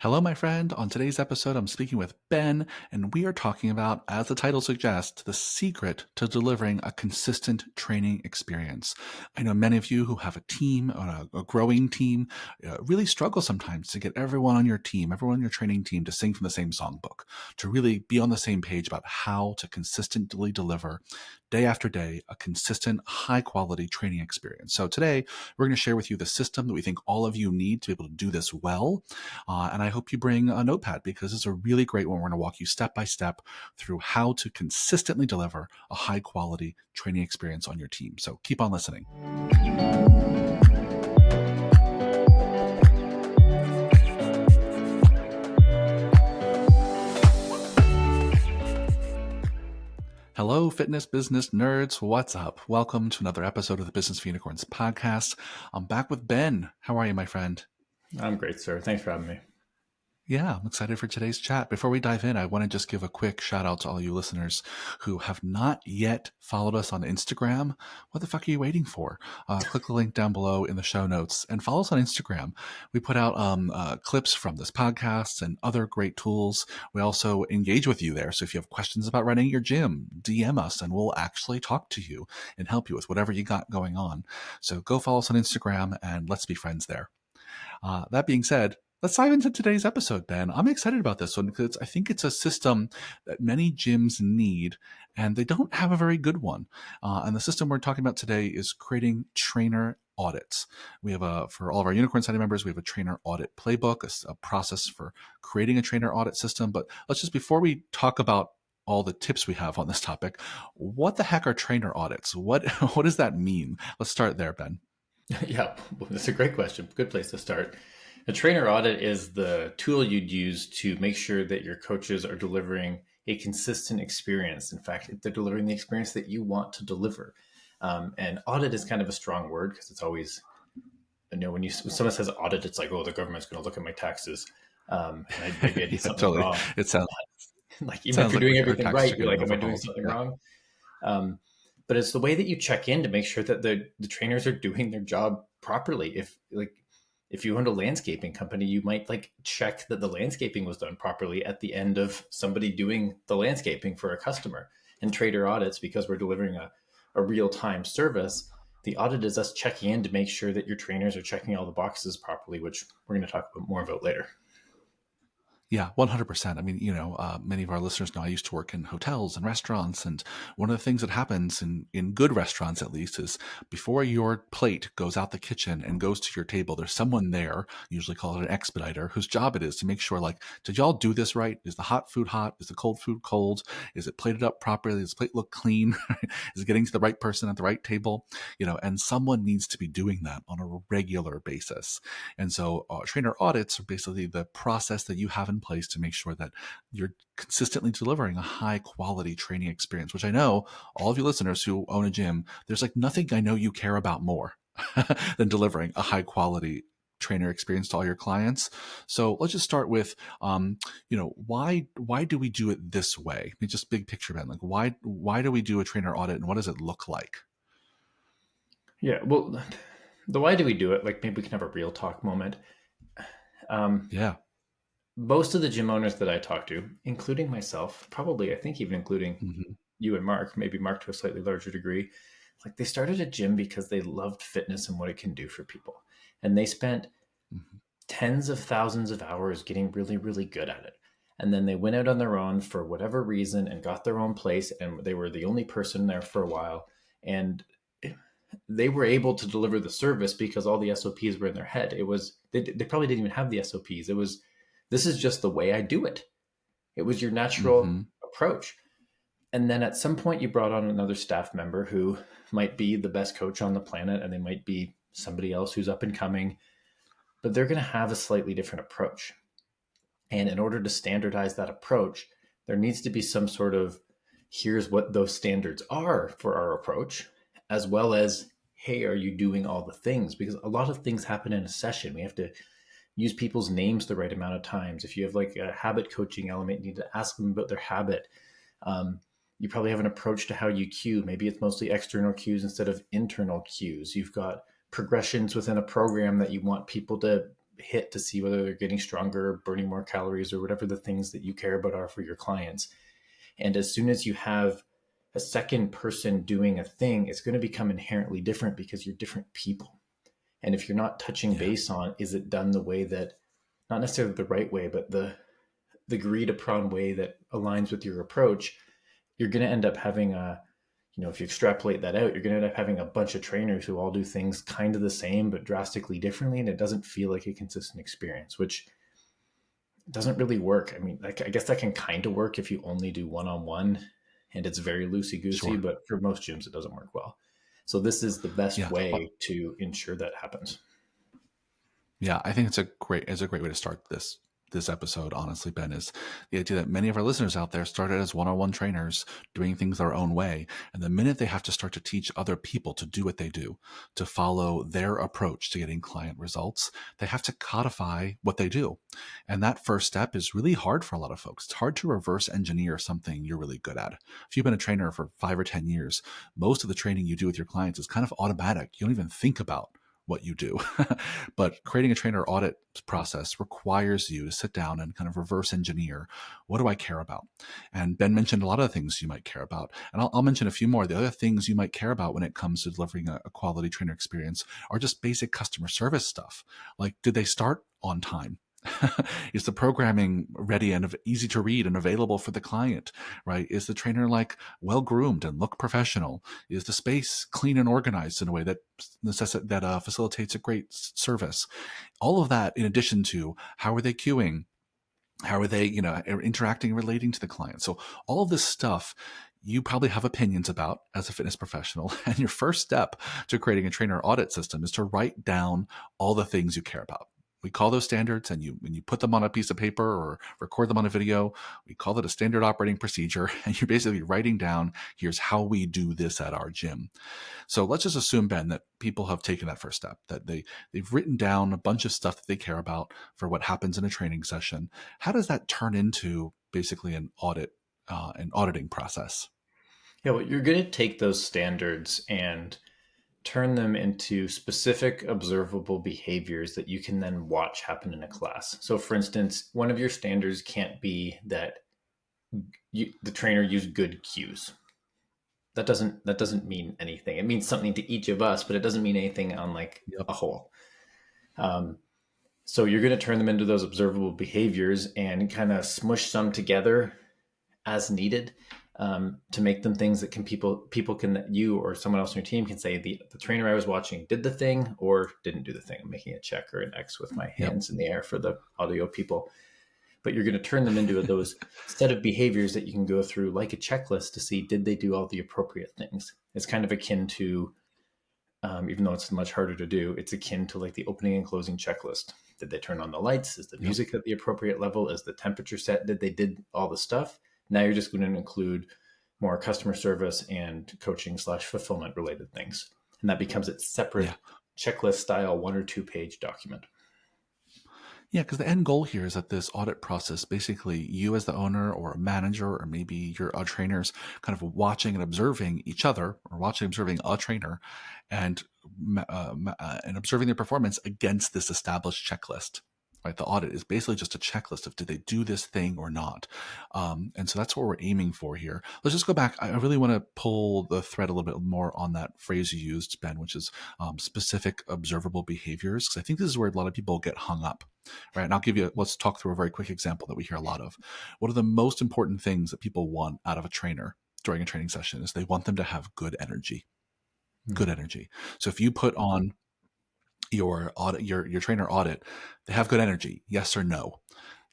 Hello, my friend. On today's episode, I'm speaking with Ben, and we are talking about, as the title suggests, the secret to delivering a consistent training experience. I know many of you who have a team, a growing team, really struggle sometimes to get everyone on your team, everyone on your training team to sing from the same songbook, to really be on the same page about how to consistently deliver day after day a consistent, high quality training experience. So today, we're going to share with you the system that we think all of you need to be able to do this well. And I hope you bring a notepad because it's a really great one. We're going to walk you step by step through how to consistently deliver a high quality training experience on your team. So keep on listening. Hello, fitness business nerds. What's up? Welcome to another episode of the Business for Unicorns podcast. I'm back with Ben. How are you, my friend? I'm great, sir. Thanks for having me. Yeah, I'm excited for today's chat. Before we dive in, I want to just give a quick shout out to all you listeners who have not yet followed us on Instagram. What the fuck are you waiting for? Click the link down below in the show notes and follow us on Instagram. We put out clips from this podcast and other great tools. We also engage with you there. So if you have questions about running your gym, DM us and we'll actually talk to you and help you with whatever you got going on. So go follow us on Instagram and let's be friends there. That being said, let's dive into today's episode, Ben. I'm excited about this one because I think it's a system that many gyms need, and they don't have a very good one. And the system we're talking about today is creating trainer audits. We have for all of our Unicorn Society members, we have a trainer audit playbook, a process for creating a trainer audit system. But before we talk about all the tips we have on this topic, what the heck are trainer audits? What does that mean? Let's start there, Ben. Yeah, that's a great question. Good place to start. A trainer audit is the tool you'd use to make sure that your coaches are delivering a consistent experience. In fact, if they're delivering the experience that you want to deliver. And audit is kind of a strong word because it's always, when someone says audit, it's like, oh, the government's going to look at my taxes. And maybe I did something Totally. wrong. It sounds Like, even if you're doing everything right, you're like, am I doing something wrong? But it's the way that you check in to make sure that the trainers are doing their job properly. If you own a landscaping company, you might check that the landscaping was done properly at the end of somebody doing the landscaping for a customer. And trader audits, because we're delivering a real-time service, the audit is us checking in to make sure that your trainers are checking all the boxes properly, which we're going to talk more about later. Yeah, 100%. I mean, many of our listeners know I used to work in hotels and restaurants. And one of the things that happens in good restaurants, at least, is before your plate goes out the kitchen and goes to your table, there's someone there, usually called an expediter, whose job it is to make sure, did y'all do this right? Is the hot food hot? Is the cold food cold? Is it plated up properly? Does the plate look clean? Is it getting to the right person at the right table? And someone needs to be doing that on a regular basis. And so trainer audits are basically the process that you have in place to make sure that you're consistently delivering a high quality training experience, which I know all of you listeners who own a gym, there's nothing I know you care about more than delivering a high quality trainer experience to all your clients. So let's just start with, why do we do it this way? I mean, just big picture, Ben, why do we do a trainer audit and what does it look like? Yeah, well, the why do we do it? Maybe we can have a real talk moment. Yeah. Most of the gym owners that I talk to, including myself, probably, I think even including you and Mark, maybe Mark to a slightly larger degree, they started a gym because they loved fitness and what it can do for people. And they spent tens of thousands of hours getting really, really good at it. And then they went out on their own for whatever reason and got their own place. And they were the only person there for a while. And they were able to deliver the service because all the SOPs were in their head. They probably didn't even have the SOPs. This is just the way I do it. It was your natural approach. And then at some point you brought on another staff member who might be the best coach on the planet, and they might be somebody else who's up and coming, but they're going to have a slightly different approach. And in order to standardize that approach, there needs to be some sort of, here's what those standards are for our approach, as well as, hey, are you doing all the things? Because a lot of things happen in a session. We have to use people's names the right amount of times. If you have a habit coaching element, you need to ask them about their habit. You probably have an approach to how you cue. Maybe it's mostly external cues instead of internal cues. You've got progressions within a program that you want people to hit to see whether they're getting stronger, burning more calories, or whatever the things that you care about are for your clients. And as soon as you have a second person doing a thing, it's going to become inherently different because you're different people. And if you're not touching Yeah, base on, is it done the way that, not necessarily the right way, but the agreed upon way that aligns with your approach, you're going to end up having if you extrapolate that out, you're going to end up having a bunch of trainers who all do things kind of the same, but drastically differently. And it doesn't feel like a consistent experience, which doesn't really work. I mean, I guess that can kind of work if you only do one-on-one and it's very loosey goosey, sure. but for most gyms, it doesn't work well. So this is the best Yeah. way to ensure that happens. Yeah, I think it's a great way to start this episode, honestly, Ben, is the idea that many of our listeners out there started as one-on-one trainers doing things their own way. And the minute they have to start to teach other people to do what they do, to follow their approach to getting client results, they have to codify what they do. And that first step is really hard for a lot of folks. It's hard to reverse engineer something you're really good at. If you've been a trainer for 5 or 10 years, most of the training you do with your clients is kind of automatic. You don't even think about what you do. But creating a trainer audit process requires you to sit down and kind of reverse engineer, what do I care about? And Ben mentioned a lot of the things you might care about. And I'll mention a few more. The other things you might care about when it comes to delivering a quality trainer experience are just basic customer service stuff. Like, did they start on time? Is the programming ready and easy to read and available for the client, right? Is the trainer like well groomed and look professional? Is the space clean and organized in a way that facilitates a great service? All of that, in addition to how are they queuing? How are they, interacting and relating to the client? So all of this stuff you probably have opinions about as a fitness professional. And your first step to creating a trainer audit system is to write down all the things you care about. We call those standards, and when you put them on a piece of paper or record them on a video, we call it a standard operating procedure. And you're basically writing down, here's how we do this at our gym. So let's just assume, Ben, that people have taken that first step, that they've written down a bunch of stuff that they care about for what happens in a training session. How does that turn into basically an auditing process? Yeah, well, you're going to take those standards and turn them into specific observable behaviors that you can then watch happen in a class. So for instance, one of your standards can't be that the trainer used good cues. That doesn't mean anything. It means something to each of us, but it doesn't mean anything on like Yep. a whole. So you're going to turn them into those observable behaviors and kind of smush some together as needed, to make them things that people can, you or someone else on your team can say, the trainer I was watching did the thing or didn't do the thing. I'm making a check or an X with my hands in the air for the audio people. But you're going to turn them into those set of behaviors that you can go through like a checklist to see, did they do all the appropriate things? It's kind of akin to, even though it's much harder to do, it's akin to like the opening and closing checklist. Did they turn on the lights? Is the music at the appropriate level? Is the temperature set? Did all the stuff? Now you're just going to include more customer service and coaching / fulfillment related things. And that becomes its separate checklist style 1 or 2 page document. Yeah, because the end goal here is that this audit process, basically you as the owner or a manager, or maybe your trainers kind of watching and observing each other, or watching and observing a trainer and observing their performance against this established checklist. Right, the audit is basically just a checklist of, did they do this thing or not? And so that's what we're aiming for here. Let's just go back. I really want to pull the thread a little bit more on that phrase you used, Ben, which is specific observable behaviors, because I think this is where a lot of people get hung up. Right, and let's talk through a very quick example that we hear a lot of. What are the most important things that people want out of a trainer during a training session? Is they want them to have good energy. Good energy. So if you put on your trainer audit, they have good energy, yes or no?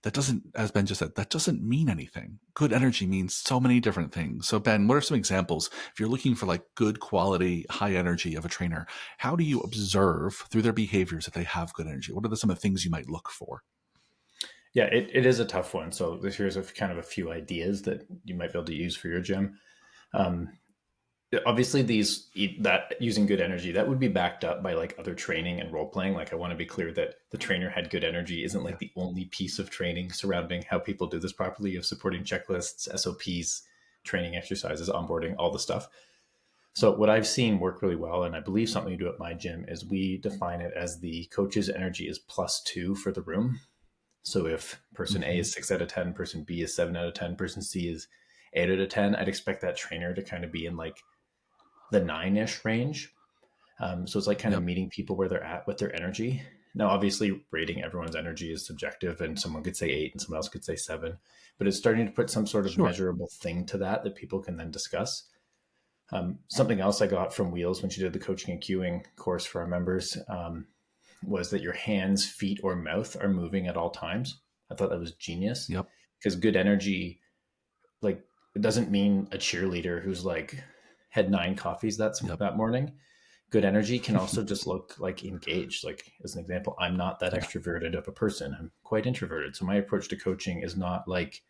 That doesn't, as Ben just said, that doesn't mean anything. Good energy means so many different things. So Ben, what are some examples? If you're looking for like good quality, high energy of a trainer, how do you observe through their behaviors that they have good energy? What are some of the things you might look for? Yeah, it is a tough one. So here's kind of a few ideas that you might be able to use for your gym. Obviously that using good energy, that would be backed up by like other training and role playing. Like, I want to be clear that the trainer had good energy isn't like the only piece of training surrounding how people do this properly, of supporting checklists, SOPs, training exercises, onboarding, all the stuff. So what I've seen work really well, and I believe something we do at my gym, is we define it as the coach's energy is +2 for the room. So if person A Mm-hmm. is 6 out of 10, person B is 7 out of 10, person C is 8 out of 10, I'd expect that trainer to kind of be in like the 9-ish range. So it's like kind of Yep. meeting people where they're at with their energy. Now, obviously, rating everyone's energy is subjective, and someone could say 8 and someone else could say 7, but it's starting to put some sort of Sure. measurable thing to that people can then discuss. Something else I got from Wheels when she did the coaching and cueing course for our members was that your hands, feet, or mouth are moving at all times. I thought that was genius Yep. because good energy, like, it doesn't mean a cheerleader who's like had 9 coffees Yep. that morning. Good energy can also just look like engaged. Like, as an example, I'm not that Yeah. extroverted of a person. I'm quite introverted. So my approach to coaching is not like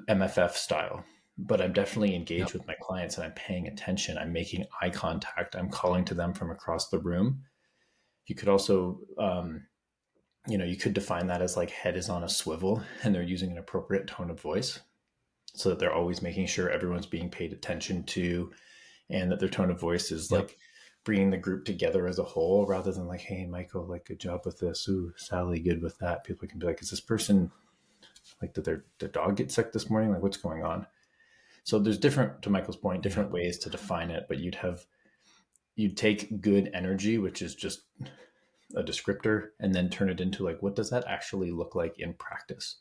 MFF style, but I'm definitely engaged Yep. with my clients and I'm paying attention. I'm making eye contact. I'm calling to them from across the room. You could also, you could define that as like head is on a swivel and they're using an appropriate tone of voice so that they're always making sure everyone's being paid attention to and that their tone of voice is Yep. like bringing the group together as a whole rather than like, hey, Michael, like, good job with this. Ooh, Sally, good with that. People can be like, is this person like, did their dog get sick this morning? Like, what's going on? So there's different, to Michael's point, Yeah. different ways to define it, but you'd take good energy, which is just a descriptor, and then turn it into like, what does that actually look like in practice?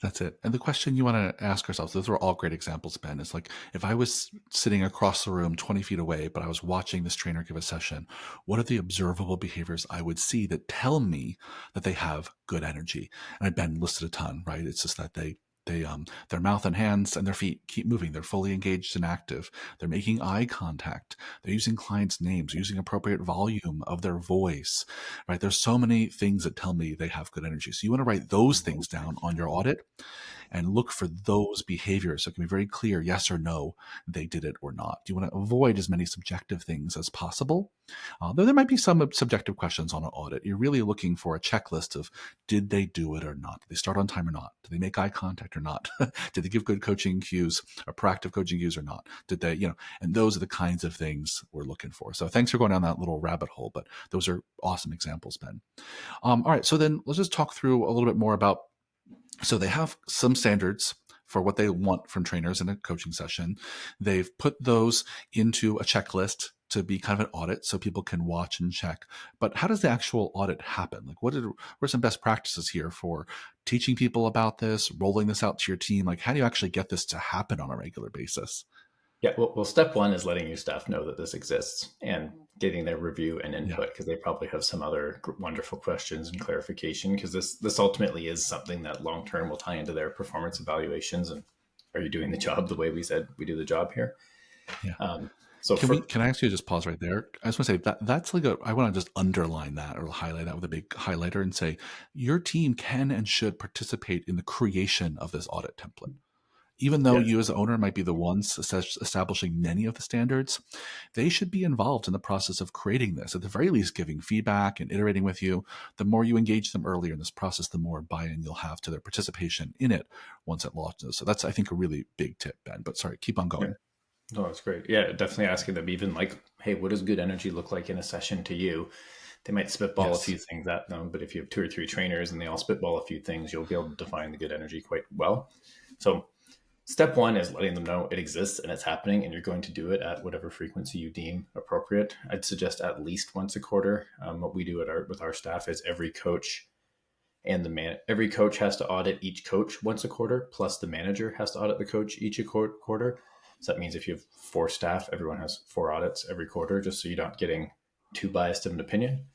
That's it. And the question you want to ask ourselves, those are all great examples, Ben, is like, if I was sitting across the room 20 feet away, but I was watching this trainer give a session, what are the observable behaviors I would see that tell me that they have good energy? And Ben listed a ton, right? It's just that their mouth and hands and their feet keep moving. They're fully engaged and active. They're making eye contact. They're using clients' names, using appropriate volume of their voice, right? There's so many things that tell me they have good energy. So you want to write those things down on your audit and look for those behaviors. So it can be very clear, yes or no, they did it or not. You want to avoid as many subjective things as possible. Though there might be some subjective questions on an audit. You're really looking for a checklist of, did they do it or not? Did they start on time or not? Did they make eye contact or not? Did they give good coaching cues or proactive coaching cues or not? Did they, and those are the kinds of things we're looking for. So thanks for going down that little rabbit hole, but those are awesome examples, Ben. All right, so then let's just talk through a little bit more about, so they have some standards for what they want from trainers in a coaching session. They've put those into a checklist to be kind of an audit so people can watch and check. But how does the actual audit happen? Like, what are some best practices here for teaching people about this, rolling this out to your team? Like, how do you actually get this to happen on a regular basis? Yeah, well, step one is letting your staff know that this exists and getting their review and Yeah. input because they probably have some other wonderful questions and clarification because this ultimately is something that long term will tie into their performance evaluations and are you doing the job the way we said we do the job here? Yeah. So for Can I actually just pause right there? I just want to say that's like I want to just underline that or highlight that with a big highlighter and say your team can and should participate in the creation of this audit template. Even though yes, you as the owner might be the ones establishing many of the standards, they should be involved in the process of creating this, at the very least giving feedback and iterating with you. The more you engage them earlier in this process, the more buy-in you'll have to their participation in it once it launches. So that's, I think, a really big tip, Ben. But sorry, keep on yeah, going. no, that's great. Yeah, definitely asking them even like, hey, what does good energy look like in a session to you? They might spitball a Yes. few things at them, but if you have 2 or 3 trainers and they all spitball a few things, you'll be able to define the good energy quite well. So step one is letting them know it exists and it's happening, and you're going to do it at whatever frequency you deem appropriate. I'd suggest at least once a quarter. What we do with our staff is every coach every coach has to audit each coach once a quarter, plus the manager has to audit the coach each quarter. So that means if you have 4 staff, everyone has 4 audits every quarter, just so you're not getting too biased of an opinion.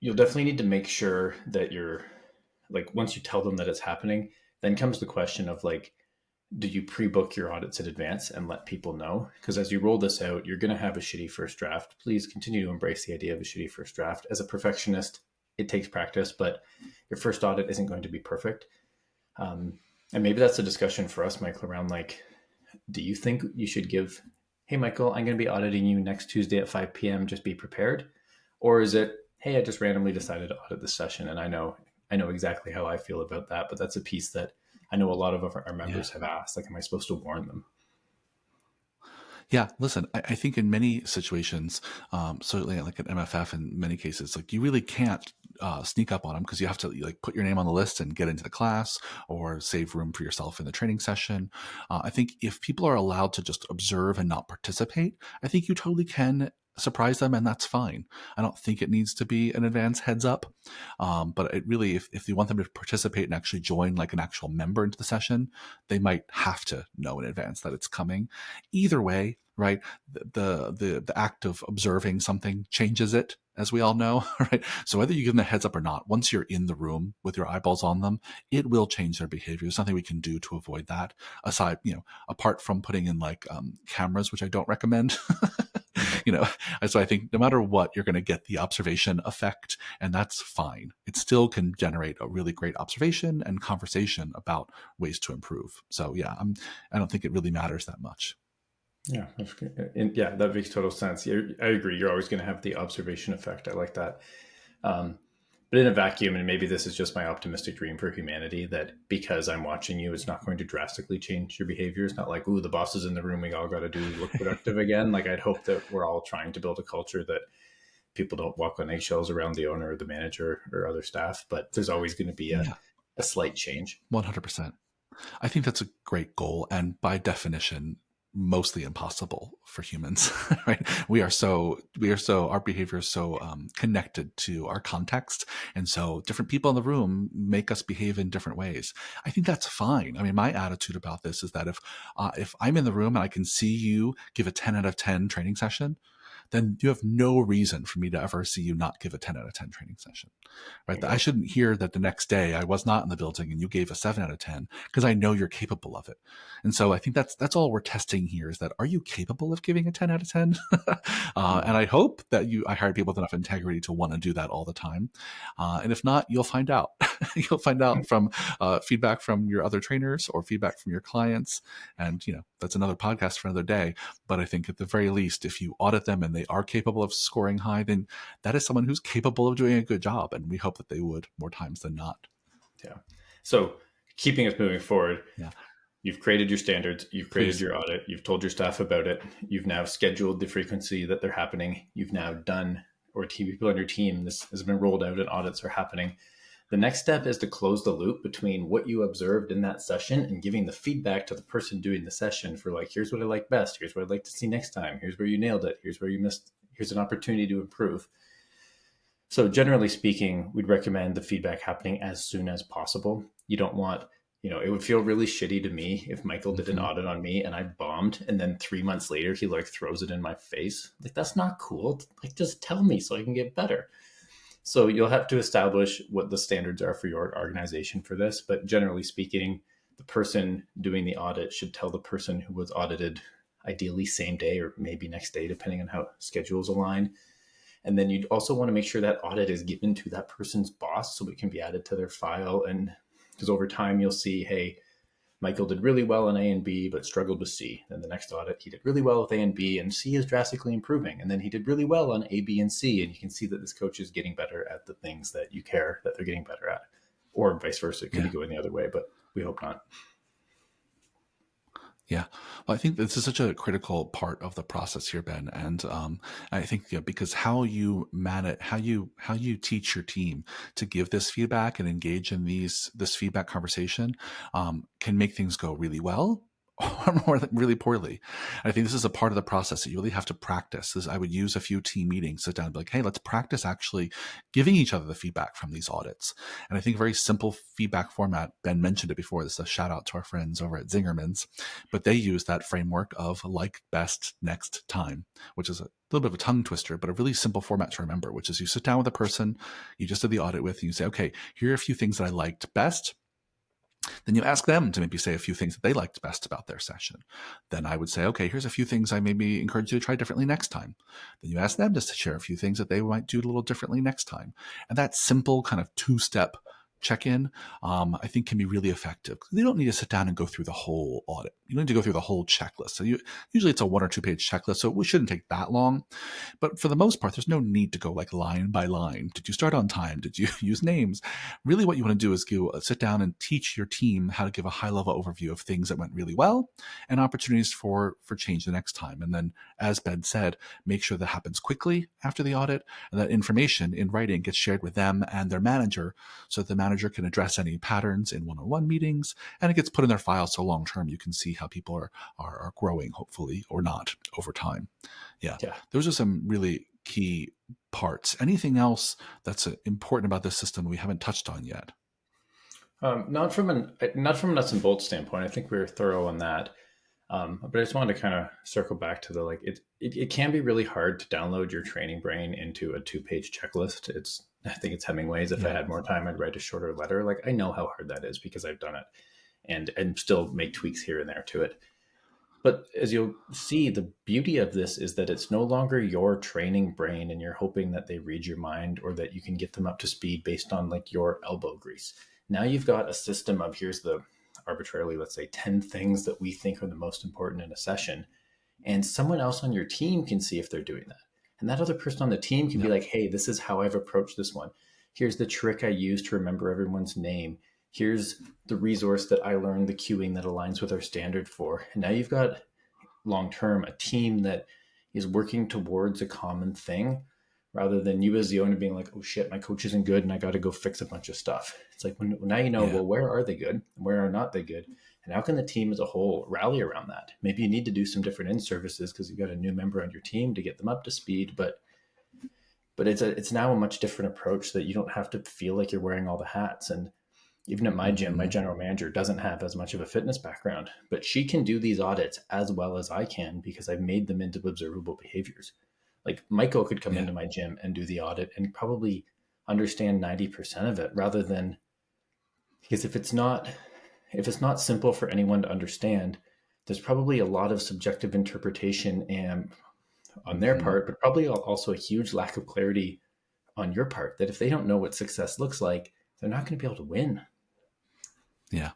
You'll definitely need to make sure that you're like, once you tell them that it's happening, then comes the question of like, do you pre-book your audits in advance and let people know? Because as you roll this out, you're going to have a shitty first draft. Please continue to embrace the idea of a shitty first draft. As a perfectionist, it takes practice, but your first audit isn't going to be perfect. And maybe that's a discussion for us, Michael, around like, do you think you should give, hey, Michael, I'm going to be auditing you next Tuesday at 5 p.m. Just be prepared? Or is it, hey, I just randomly decided to audit this session and I know exactly how I feel about that, but that's a piece that I know a lot of our Yeah. members have asked, like, am I supposed to warn them? Yeah, listen, I think in many situations, certainly like at MFF in many cases, like you really can't sneak up on them because you have to like put your name on the list and get into the class or save room for yourself in the training session. I think if people are allowed to just observe and not participate, I think you totally can surprise them, and that's fine. I don't think it needs to be an advance heads up, but it really, if you want them to participate and actually join like an actual member into the session, they might have to know in advance that it's coming. Either way, right? The act of observing something changes it, as we all know, right? So whether you give them a heads up or not, once you're in the room with your eyeballs on them, it will change their behavior. There's nothing we can do to avoid that, aside, apart from putting in like cameras, which I don't recommend. Mhm. you know, so I think no matter what, you're going to get the observation effect, and that's fine. It still can generate a really great observation and conversation about ways to improve. So yeah, I don't think it really matters that much. Yeah, that's good. And yeah, that makes total sense. I agree. You're always going to have the observation effect. I like that. Um, but in a vacuum, and maybe this is just my optimistic dream for humanity, that because I'm watching you, it's not going to drastically change your behavior. It's not like, ooh, the boss is in the room. We all got to do look productive again. Like I'd hope that we're all trying to build a culture that people don't walk on eggshells around the owner or the manager or other staff, but there's always going to be Yeah, a slight change. 100%. I think that's a great goal, and by definition, mostly impossible for humans. Right? Our behavior is so connected to our context, and so different people in the room make us behave in different ways. I think that's fine. I mean, my attitude about this is that if I'm in the room and I can see you give a 10 out of 10 training session, then you have no reason for me to ever see you not give a 10 out of 10 training session, right? I Bingo. shouldn't hear that the next day I was not in the building and you gave a 7 out of 10 because I know you're capable of it. And so I think that's all we're testing here is that, are you capable of giving a 10 out of 10? Mm. And I hope that I hire people with enough integrity to want to do that all the time. And if not, you'll find out. You'll find out from feedback from your other trainers or feedback from your clients. And, that's another podcast for another day. But I think at the very least, if you audit them and they are capable of scoring high, then that is someone who's capable of doing a good job. And we hope that they would more times than not. Yeah. So keeping us moving forward, Yeah. you've created your standards, you've created Please. your audit, you've told your staff about it, you've now scheduled the frequency that they're happening, you've now done, or people on your team, this has been rolled out and audits are happening. The next step is to close the loop between what you observed in that session and giving the feedback to the person doing the session for like, here's what I like best, here's what I'd like to see next time, here's where you nailed it, here's where you missed, here's an opportunity to improve. So generally speaking, we'd recommend the feedback happening as soon as possible. You don't want, it would feel really shitty to me if Michael did an audit on me and I bombed, and then 3 months later he like throws it in my face. Like that's not cool. Like just tell me so I can get better. So you'll have to establish what the standards are for your organization for this. But generally speaking, the person doing the audit should tell the person who was audited, ideally same day or maybe next day, depending on how schedules align. And then you'd also want to make sure that audit is given to that person's boss so it can be added to their file. And because over time you'll see, hey, Michael did really well on A and B, but struggled with C. Then the next audit, he did really well with A and B, and C is drastically improving. And then he did really well on A, B, and C. And you can see that this coach is getting better at the things that you care that they're getting better at, or vice versa. It could Yeah. be going the other way, but we hope not. Yeah. Well, I think this is such a critical part of the process here, Ben. And I think because how you manage, how you teach your team to give this feedback and engage in this feedback conversation can make things go really well or really poorly. I think this is a part of the process that you really have to practice. I would use a few team meetings, sit down and be like, hey, let's practice actually giving each other the feedback from these audits. And I think a very simple feedback format, Ben mentioned it before, this is a shout out to our friends over at Zingerman's, but they use that framework of like, best, next, time, which is a little bit of a tongue twister, but a really simple format to remember, which is you sit down with a person you just did the audit with and you say, okay, here are a few things that I liked best. Then you ask them to maybe say a few things that they liked best about their session. Then I would say, okay, here's a few things I maybe encourage you to try differently next time. Then you ask them just to share a few things that they might do a little differently next time. And that simple kind of two-step check-in, I think can be really effective. They don't need to sit down and go through the whole audit. You don't need to go through the whole checklist. So usually it's a 1 or 2 page checklist, so it shouldn't take that long. But for the most part, there's no need to go like line by line. Did you start on time? Did you use names? Really what you want to do is go sit down and teach your team how to give a high-level overview of things that went really well and opportunities for change the next time. And then, as Ben said, make sure that happens quickly after the audit, and that information in writing gets shared with them and their manager, so that the manager can address any patterns in one-on-one meetings, and it gets put in their file so long-term you can see how people are growing, hopefully, or not over time. Yeah. Those are some really key parts. Anything else that's important about this system we haven't touched on yet? Not from a nuts and bolts standpoint. I think we were thorough on that. But I just wanted to kind of circle back to the like it can be really hard to download your training brain into a 2-page checklist. I think it's Hemingway's. If I had more time, I'd write a shorter letter. Like I know how hard that is because I've done it, and still make tweaks here and there to it. But as you'll see, the beauty of this is that it's no longer your training brain and you're hoping that they read your mind or that you can get them up to speed based on like your elbow grease. Now you've got a system of here's the arbitrarily, let's say 10 things that we think are the most important in a session. And someone else on your team can see if they're doing that. And that other person on the team can be like, hey, this is how I've approached this one. Here's the trick I use to remember everyone's name. Here's the resource that I learned the queuing that aligns with our standard for. And now you've got long-term a team that is working towards a common thing rather than you as the owner being like, oh shit, my coach isn't good and I got to go fix a bunch of stuff. It's like now you know, well, where are they good and where are not they good? And how can the team as a whole rally around that? Maybe you need to do some different in-services because you've got a new member on your team to get them up to speed, but it's now a much different approach that you don't have to feel like you're wearing all the hats. And even at my gym, my general manager doesn't have as much of a fitness background, but she can do these audits as well as I can because I've made them into observable behaviors. Like Michael could come into my gym and do the audit and probably understand 90% of it rather than, because if it's not simple for anyone to understand, there's probably a lot of subjective interpretation and on their part, but probably also a huge lack of clarity on your part that if they don't know what success looks like, they're not going to be able to win. Yeah.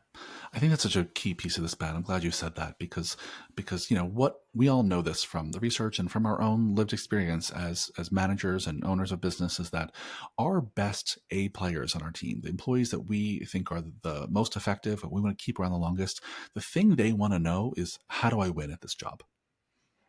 I think that's such a key piece of this, Ben. I'm glad you said that because, what we all know this from the research and from our own lived experience as managers and owners of business is that our best A players on our team, the employees that we think are the most effective, what we want to keep around the longest, the thing they want to know is, how do I win at this job?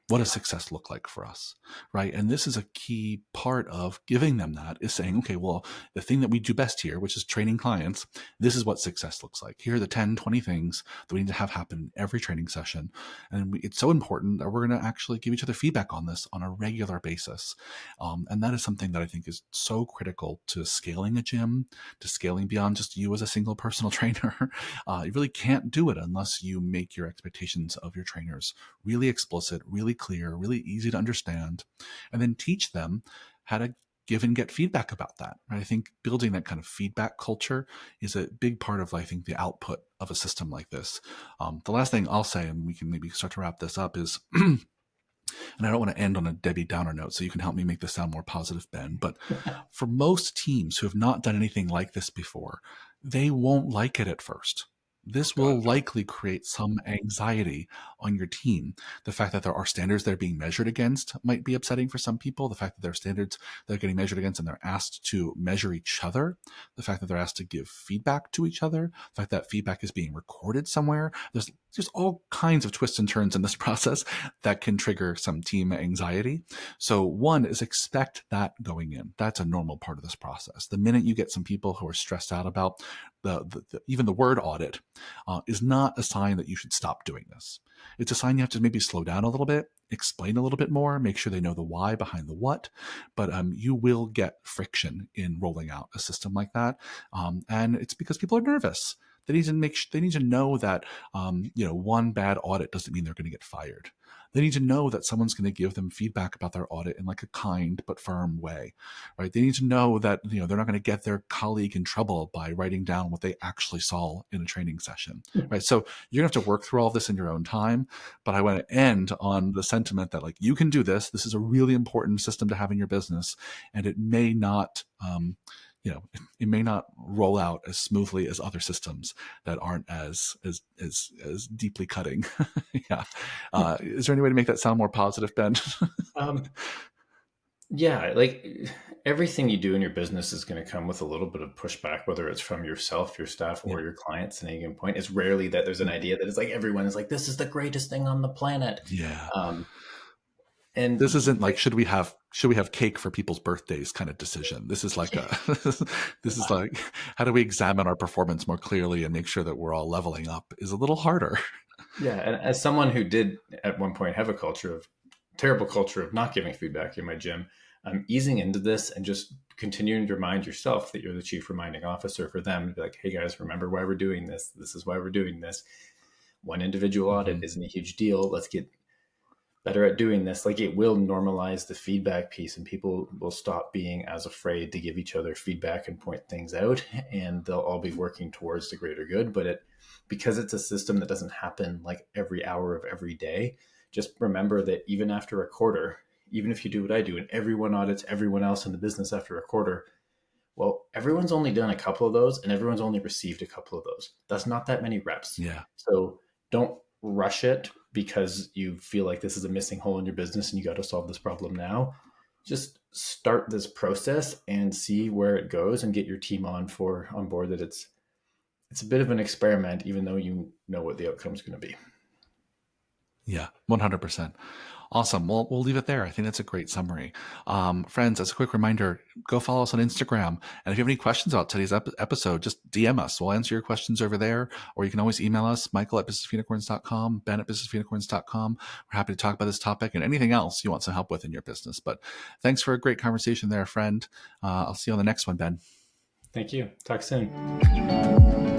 What does success look like for us, right? And this is a key part of giving them that is saying, okay, well, the thing that we do best here, which is training clients, this is what success looks like. Here are the 10, 20 things that we need to have happen in every training session. And it's so important that we're going to actually give each other feedback on this on a regular basis. And that is something that I think is so critical to scaling a gym, to scaling beyond just you as a single personal trainer. You really can't do it unless you make your expectations of your trainers really explicit, really clear, really easy to understand, and then teach them how to give and get feedback about that. Right? I think building that kind of feedback culture is a big part of, I think, the output of a system like this. The last thing I'll say, and we can maybe start to wrap this up, is and I don't want to end on a Debbie Downer note, so you can help me make this sound more positive, Ben, but for most teams who have not done anything like this before, they won't like it at first. This will likely create some anxiety on your team. The fact that there are standards they're being measured against might be upsetting for some people. The fact that there are standards they're getting measured against and they're asked to measure each other. The fact that they're asked to give feedback to each other. The fact that feedback is being recorded somewhere. There's all kinds of twists and turns in this process that can trigger some team anxiety. So one is expect that going in. That's a normal part of this process. The minute you get some people who are stressed out about even the word audit, is not a sign that you should stop doing this. It's a sign you have to maybe slow down a little bit, explain a little bit more, make sure they know the why behind the what. But you will get friction in rolling out a system like that, and it's because people are nervous. They need to know that one bad audit doesn't mean they're going to get fired. They need to know that someone's going to give them feedback about their audit in like a kind but firm way, right? They need to know that they're not going to get their colleague in trouble by writing down what they actually saw in a training session, right? So you're going to have to work through all this in your own time. But I want to end on the sentiment that you can do this. This is a really important system to have in your business, and it may not it may not roll out as smoothly as other systems that aren't as deeply cutting. Yeah. Is there any way to make that sound more positive, Ben? Um, yeah, like everything you do in your business is going to come with a little bit of pushback, whether it's from yourself, your staff, or Yeah. your clients at any given point. It's rarely that there's an idea that is like everyone is like, this is the greatest thing on the planet. Yeah. Um, This and isn't like should we have cake for people's birthdays kind of decision. This is like this is like, how do we examine our performance more clearly and make sure that we're all leveling up is a little harder. yeah, and as someone who did at one point have a terrible culture of not giving feedback in my gym, easing into this and just continuing to remind yourself that you're the chief reminding officer for them to be like, hey guys, remember why we're doing this. This is why we're doing this. One individual audit Mm-hmm. isn't a huge deal. Let's get better at doing this. Like it will normalize the feedback piece, and people will stop being as afraid to give each other feedback and point things out, and they'll all be working towards the greater good. But because it's a system that doesn't happen like every hour of every day, just remember that even after a quarter, even if you do what I do and everyone audits everyone else in the business after a quarter, well, everyone's only done a couple of those and everyone's only received a couple of those. That's not that many reps. Yeah. So don't rush it because you feel like this is a missing hole in your business and you got to solve this problem now. Just start this process and see where it goes and get your team on board that it's a bit of an experiment, even though you know what the outcome is going to be. Yeah, 100%. Awesome. Well, we'll leave it there. I think that's a great summary. Friends, as a quick reminder, go follow us on Instagram. And if you have any questions about today's episode, just DM us. We'll answer your questions over there. Or you can always email us, michael@businessofunicorns.com, ben@businessofunicorns.com. We're happy to talk about this topic and anything else you want some help with in your business. But thanks for a great conversation there, friend. I'll see you on the next one, Ben. Thank you. Talk soon.